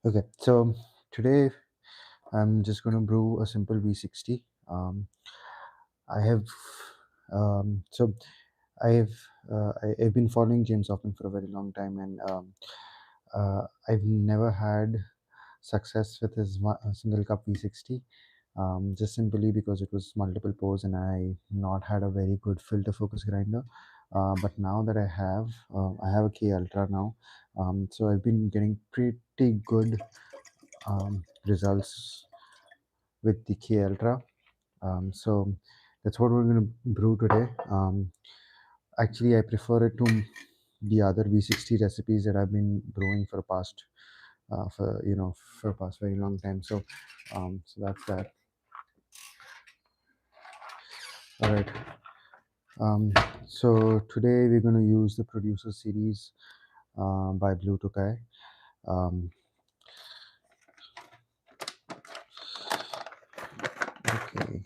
Okay, so today I'm just going to brew a simple V60. I have so I've I've been following James Hoffman for a very long time, and I've never had success with his single cup V60. Just simply because it was multiple pours and I not had a very good filter focus grinder. But now that I have a K Ultra now, so I've been getting pretty good results with the K Ultra. So that's what we're going to brew today. Actually, I prefer it to the other V60 recipes that I've been brewing for past for past very long time. So that's that. All right. So today we're going to use the Producer series by Bluetokai. Okay.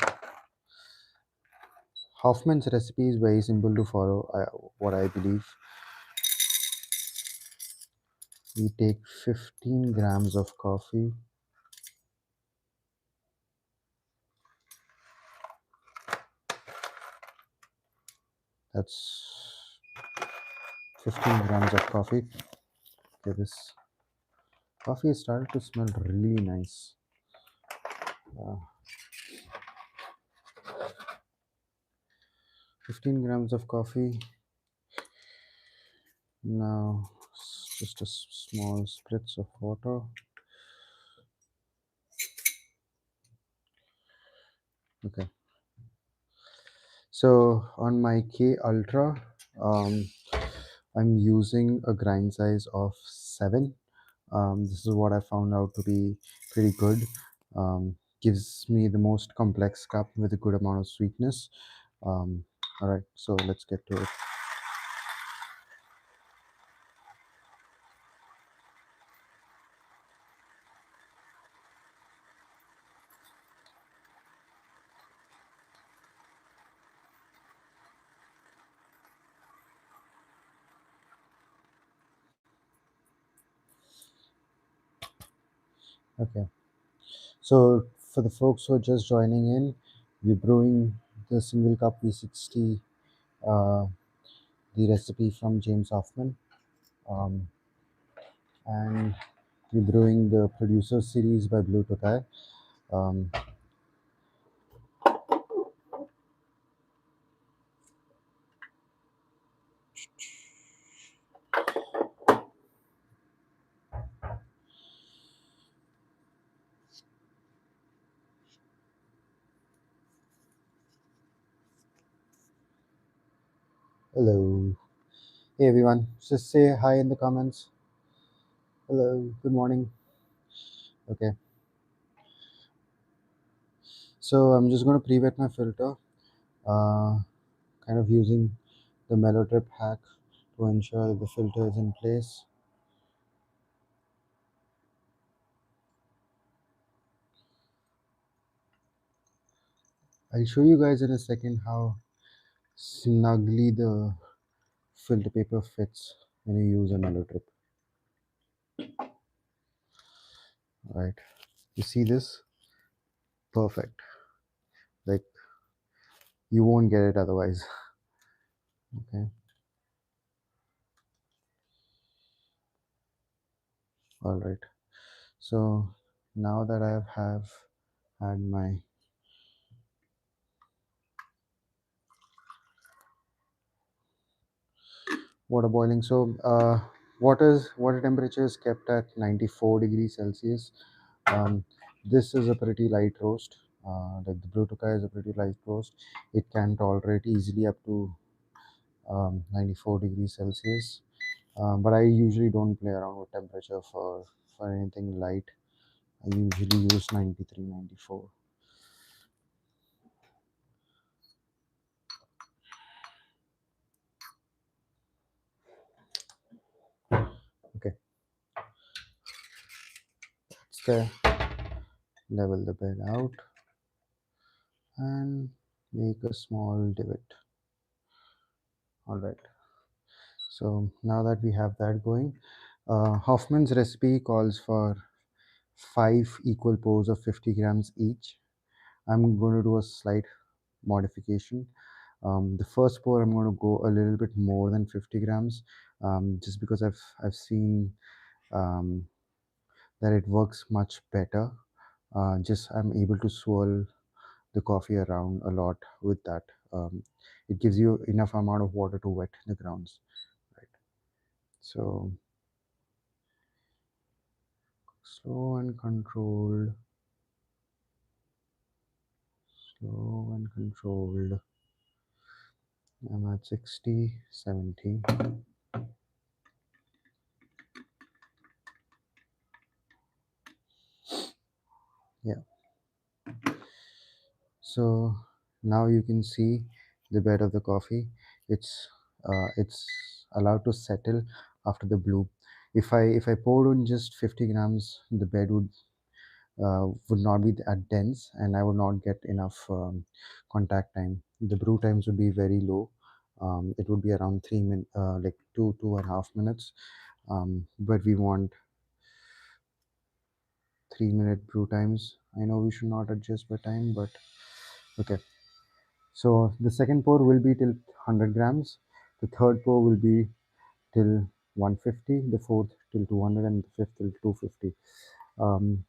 Hoffman's recipe is very simple to follow. What I believe, we take 15 grams of coffee. That's 15 grams of coffee. Okay, this coffee is starting to smell really nice. 15 grams of coffee. Now just a small spritz of water. Okay. So on my K Ultra, I'm using a grind size of 7. This is what I found out to be pretty good. Gives me the most complex cup with a good amount of sweetness. All right, so let's get to it. Okay, so for the folks who are just joining in, we're brewing the single cup V60, uh, the recipe from James Hoffman, um, and we're brewing the Producer series by Bluetokai. Um, Hello. Hey everyone, just say hi in the comments. Hello, good morning. Okay, so I'm just going to pre-wet my filter, kind of using the mellow drip hack to ensure that the filter is in place. I'll show you guys in a second how snugly the filter paper fits when you use a mellow drip. All right, you see this? Perfect. Like, you won't get it otherwise. Okay. All right. So now that I have had my water boiling, so water temperature is kept at 94 degrees Celsius. This is a pretty light roast. Like the Bluetokai is a pretty light roast. It can tolerate easily up to 94 degrees Celsius. But I usually don't play around with temperature for anything light. I usually use 93, 94. Okay, that's there. Level the bed out and make a small divot. All right. So now that we have that going, Hoffman's recipe calls for 5 equal pours of 50 grams each. I'm going to do a slight modification. The first pour, I'm going to go a little bit more than 50 grams, just because I've seen um, that it works much better. Just I'm able to swirl the coffee around a lot with that. It gives you enough amount of water to wet the grounds, right? So slow and controlled, slow and controlled. I'm at 60, 70. Yeah. So now you can see the bed of the coffee. It's allowed to settle after the bloom. If I poured in just 50 grams, the bed would not be that dense, and I would not get enough contact time. The brew times would be very low. It would be around 3 min, like 2.5 minutes. But we want 3 minute brew times. I know we should not adjust by time, but okay. So the second pour will be till 100 grams. The third pour will be till 150. The fourth till 200, and the fifth till 250. Um,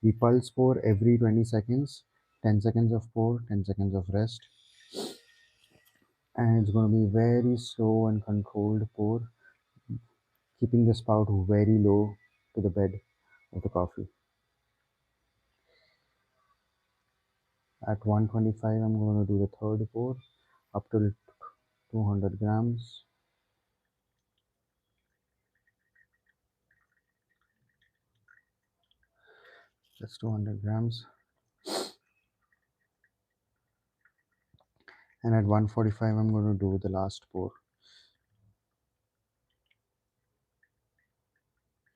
we pulse pour every 20 seconds. 10 seconds of pour, 10 seconds of rest, and it's going to be very slow and controlled pour, keeping the spout very low to the bed of the coffee. At 125, I'm going to do the third pour up till 200 grams. That's 200 grams. And at 145, I'm going to do the last pour,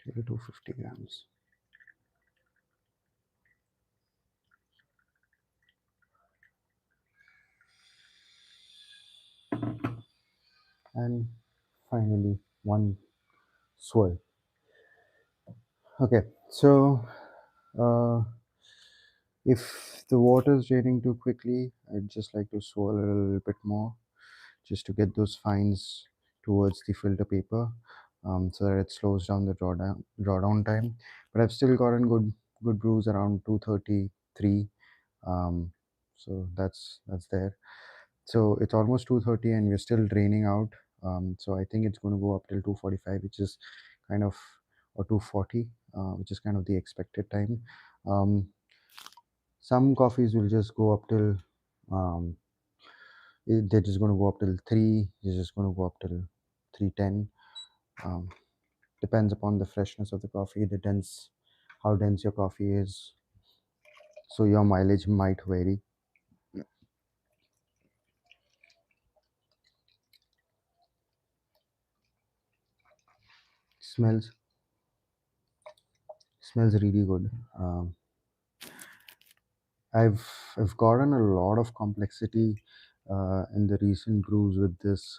250 grams. And finally, one swirl. Okay, so uh, if the water is draining too quickly, I'd just like to swirl it a little bit more, just to get those fines towards the filter paper, so that it slows down the drawdown time. But I've still gotten good brews around 233. So that's there. So it's almost 2:30 and we're still draining out. So I think it's going to go up till 2:45, which is kind of, or 2:40, which is kind of the expected time. Um, some coffees will just go up till um, they're just going to go up till 3. They're just going to go up till 3:10. Um, Depends upon the freshness of the coffee, the dense, how dense your coffee is. So your mileage might vary. Smells smells really good. Um, I've I've gotten a lot of complexity in the recent brews with this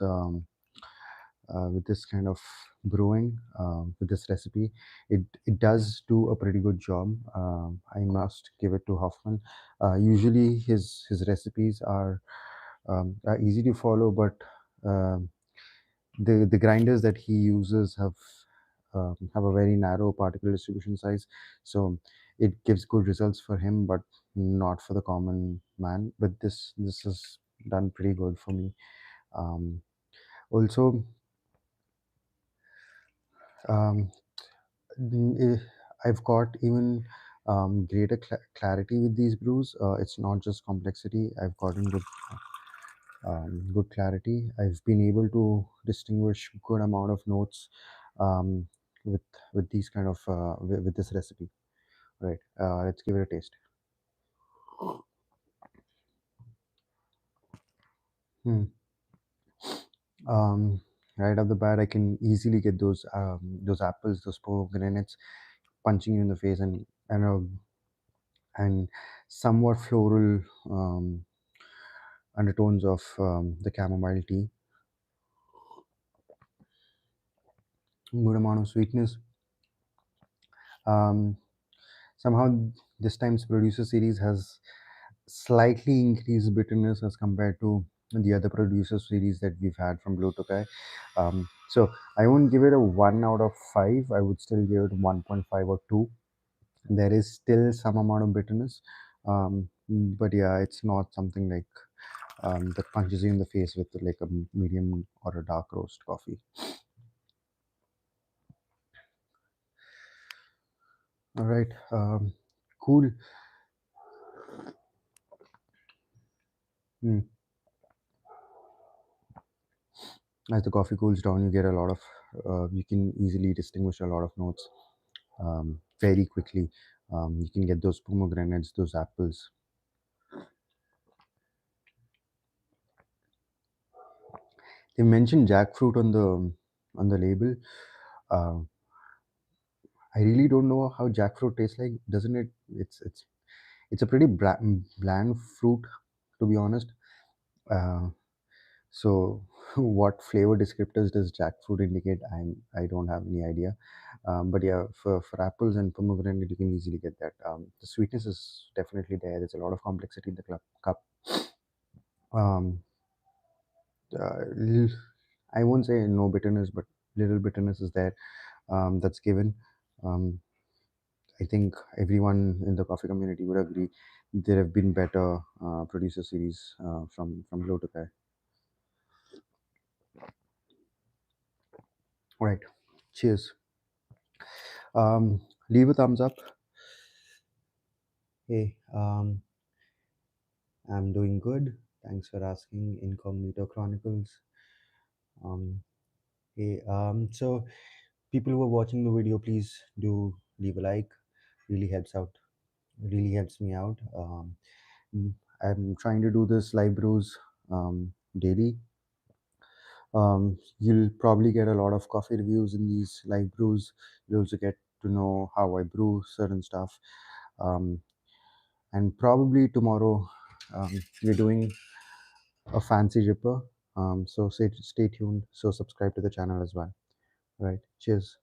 kind of brewing, with this recipe. It does do a pretty good job. I must give it to Hoffman. Usually his recipes are easy to follow, but um the grinders that he uses have a very narrow particle distribution size, so it gives good results for him, but not for the common man. But this is done pretty good for me. Also, um, eh, I've got even greater clarity with these brews. It's not just complexity. I've gotten good clarity. I've been able to distinguish good amount of notes um, with these kind of with this recipe. Right. Let's give it a taste. Hmm. Um, right off the bat, I can easily get those apples, those pomegranates, punching you in the face, and somewhat floral undertones of the chamomile tea. Good amount of sweetness. Um, Somehow this time's producer series has slightly increased bitterness as compared to the other producer series that we've had from Bluetokai. So I won't give it a 1 out of 5. I would still give it 1.5 or 2. There is still some amount of bitterness, but yeah, it's not something like that punches you in the face with like a medium or a dark roast coffee. All right, cool. Mm. As the coffee cools down, you get a lot of, you can easily distinguish a lot of notes very quickly. You can get those pomegranates, those apples. They mentioned jackfruit on the label. Uh, I really don't know how jackfruit tastes like. Doesn't it? It's a pretty bland fruit, to be honest. Uh, so, what flavor descriptors does jackfruit indicate? I don't have any idea. But yeah, for apples and pomegranate, you can easily get that. The sweetness is definitely there. There's a lot of complexity in the cup. Um, uh, I won't say no bitterness, but little bitterness is there. That's given. Um, I think everyone in the coffee community would agree there have been better producer series from Bluetokai. All right, cheers. Leave a thumbs up. Hey, I'm doing good. Thanks for asking. Incognito Chronicles. Um, hey, so people who are watching the video, please do leave a like. Really helps out. Really helps me out. Mm, I'm trying to do this live brews daily. You'll probably get a lot of coffee reviews in these live brews. You'll also get to know how I brew certain stuff. Um, and probably tomorrow, we're doing a fancy ripper. So stay tuned. So subscribe to the channel as well. All right. Cheers.